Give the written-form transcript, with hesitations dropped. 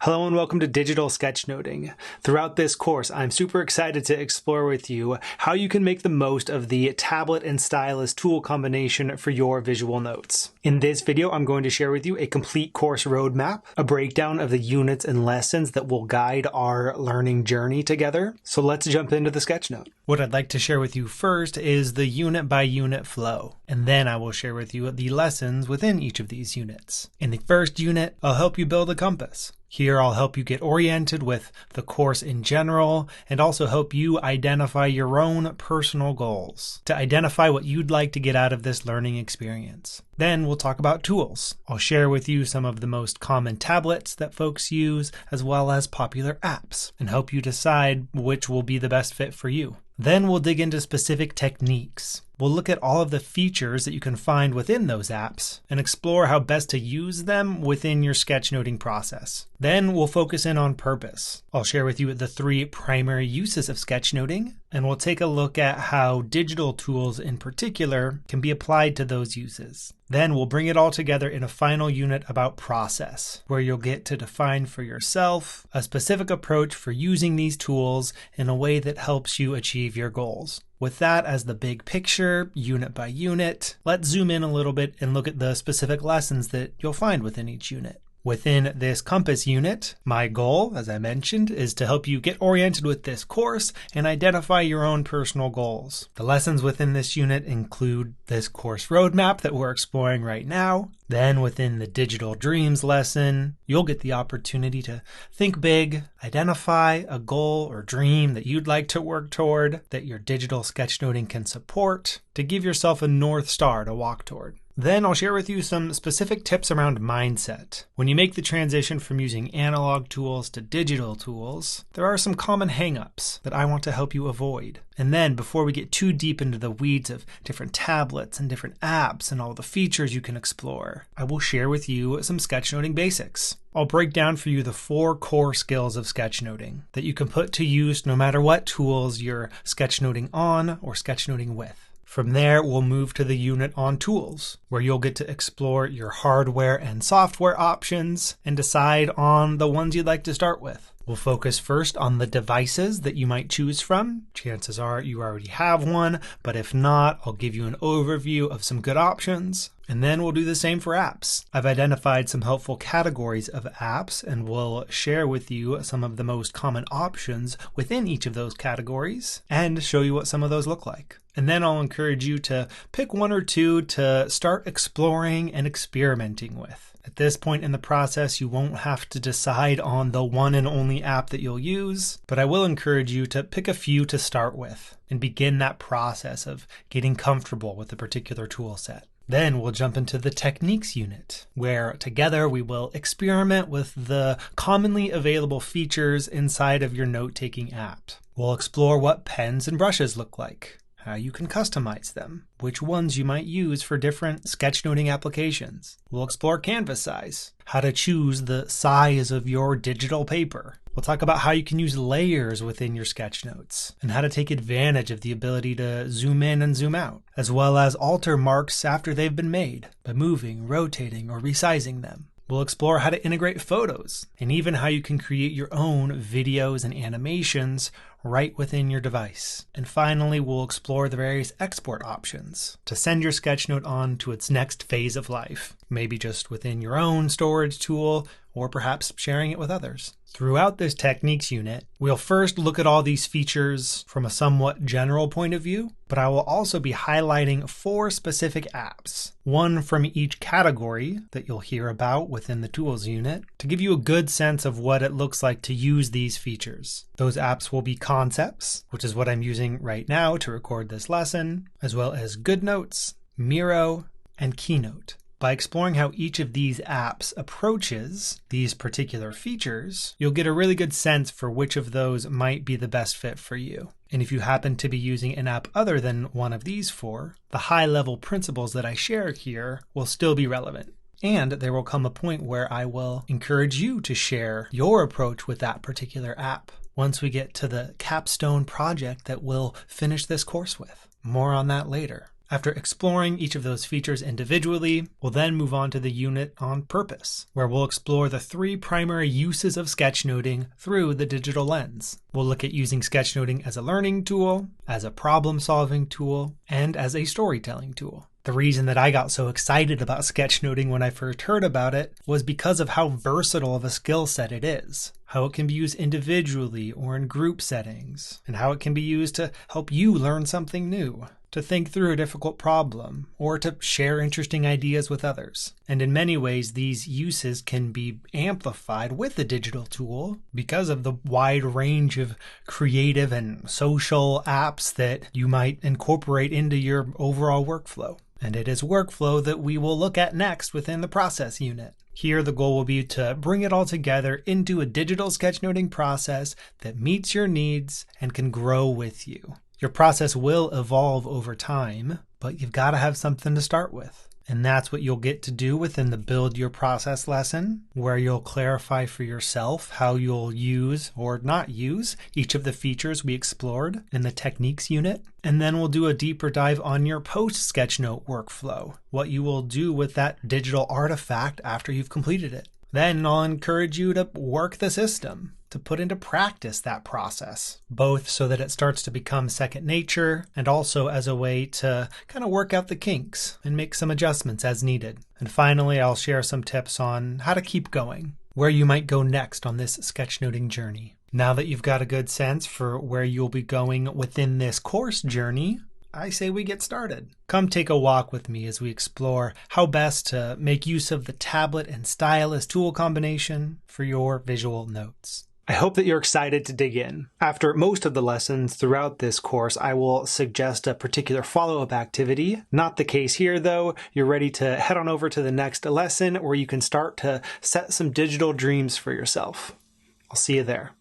Hello and welcome to Digital Sketchnoting. Throughout this course, I'm super excited to explore with you how you can make the most of the tablet and stylus tool combination for your visual notes. In this video, I'm going to share with you a complete course roadmap, a breakdown of the units and lessons that will guide our learning journey together. So let's jump into the sketchnote. What I'd like to share with you first is the unit by unit flow, and then I will share with you the lessons within each of these units. In the first unit, I'll help you build a compass. Here I'll help you get oriented with the course in general and also help you identify your own personal goals to identify what you'd like to get out of this learning experience. Then we'll talk about tools. I'll share with you some of the most common tablets that folks use as well as popular apps and help you decide which will be the best fit for you. Then we'll dig into specific techniques. We'll look at all of the features that you can find within those apps and explore how best to use them within your sketchnoting process. Then we'll focus in on purpose. I'll share with you the 3 primary uses of sketchnoting, and we'll take a look at how digital tools in particular can be applied to those uses. Then we'll bring it all together in a final unit about process, where you'll get to define for yourself a specific approach for using these tools in a way that helps you achieve your goals. With that as the big picture, unit by unit, let's zoom in a little bit and look at the specific lessons that you'll find within each unit. Within this compass unit, my goal, as I mentioned, is to help you get oriented with this course and identify your own personal goals. The lessons within this unit include this course roadmap that we're exploring right now. Then within the digital dreams lesson, you'll get the opportunity to think big, identify a goal or dream that you'd like to work toward that your digital sketchnoting can support to give yourself a North Star to walk toward. Then I'll share with you some specific tips around mindset. When you make the transition from using analog tools to digital tools, there are some common hangups that I want to help you avoid. And then before we get too deep into the weeds of different tablets and different apps and all the features you can explore, I will share with you some sketchnoting basics. I'll break down for you the 4 core skills of sketchnoting that you can put to use no matter what tools you're sketchnoting on or sketchnoting with. From there, we'll move to the unit on tools, where you'll get to explore your hardware and software options and decide on the ones you'd like to start with. We'll focus first on the devices that you might choose from. Chances are you already have one, but if not, I'll give you an overview of some good options. And then we'll do the same for apps. I've identified some helpful categories of apps and we'll share with you some of the most common options within each of those categories and show you what some of those look like. And then I'll encourage you to pick 1 or 2 to start exploring and experimenting with. At this point in the process, you won't have to decide on the one and only app that you'll use, but I will encourage you to pick a few to start with and begin that process of getting comfortable with a particular tool set. Then we'll jump into the techniques unit, where together we will experiment with the commonly available features inside of your note-taking app. We'll explore what pens and brushes look like, how you can customize them, which ones you might use for different sketchnoting applications. We'll explore canvas size, how to choose the size of your digital paper. We'll talk about how you can use layers within your sketchnotes and how to take advantage of the ability to zoom in and zoom out, as well as alter marks after they've been made by moving, rotating, or resizing them. We'll explore how to integrate photos and even how you can create your own videos and animations right within your device. And finally, we'll explore the various export options to send your sketchnote on to its next phase of life, maybe just within your own storage tool or perhaps sharing it with others. Throughout this techniques unit, we'll first look at all these features from a somewhat general point of view, but I will also be highlighting 4 specific apps, one from each category that you'll hear about within the tools unit, to give you a good sense of what it looks like to use these features. Those apps will be Concepts, which is what I'm using right now to record this lesson, as well as GoodNotes, Miro, and Keynote. By exploring how each of these apps approaches these particular features, you'll get a really good sense for which of those might be the best fit for you. And if you happen to be using an app other than one of these 4, the high-level principles that I share here will still be relevant. And there will come a point where I will encourage you to share your approach with that particular app once we get to the capstone project that we'll finish this course with. More on that later. After exploring each of those features individually, we'll then move on to the unit on purpose, where we'll explore the 3 primary uses of sketchnoting through the digital lens. We'll look at using sketchnoting as a learning tool, as a problem-solving tool, and as a storytelling tool. The reason that I got so excited about sketchnoting when I first heard about it was because of how versatile of a skill set it is, how it can be used individually or in group settings, and how it can be used to help you learn something new, to think through a difficult problem, or to share interesting ideas with others. And in many ways, these uses can be amplified with the digital tool because of the wide range of creative and social apps that you might incorporate into your overall workflow. And it is workflow that we will look at next within the process unit. Here, the goal will be to bring it all together into a digital sketchnoting process that meets your needs and can grow with you. Your process will evolve over time, but you've got to have something to start with. And that's what you'll get to do within the Build Your Process lesson, where you'll clarify for yourself how you'll use or not use each of the features we explored in the Techniques unit. And then we'll do a deeper dive on your post-Sketchnote workflow, what you will do with that digital artifact after you've completed it. Then I'll encourage you to work the system, to put into practice that process, both so that it starts to become second nature and also as a way to kind of work out the kinks and make some adjustments as needed. And finally, I'll share some tips on how to keep going, where you might go next on this sketchnoting journey. Now that you've got a good sense for where you'll be going within this course journey, I say we get started. Come take a walk with me as we explore how best to make use of the tablet and stylus tool combination for your visual notes. I hope that you're excited to dig in. After most of the lessons throughout this course, I will suggest a particular follow-up activity. Not the case here, though. You're ready to head on over to the next lesson where you can start to set some digital dreams for yourself. I'll see you there.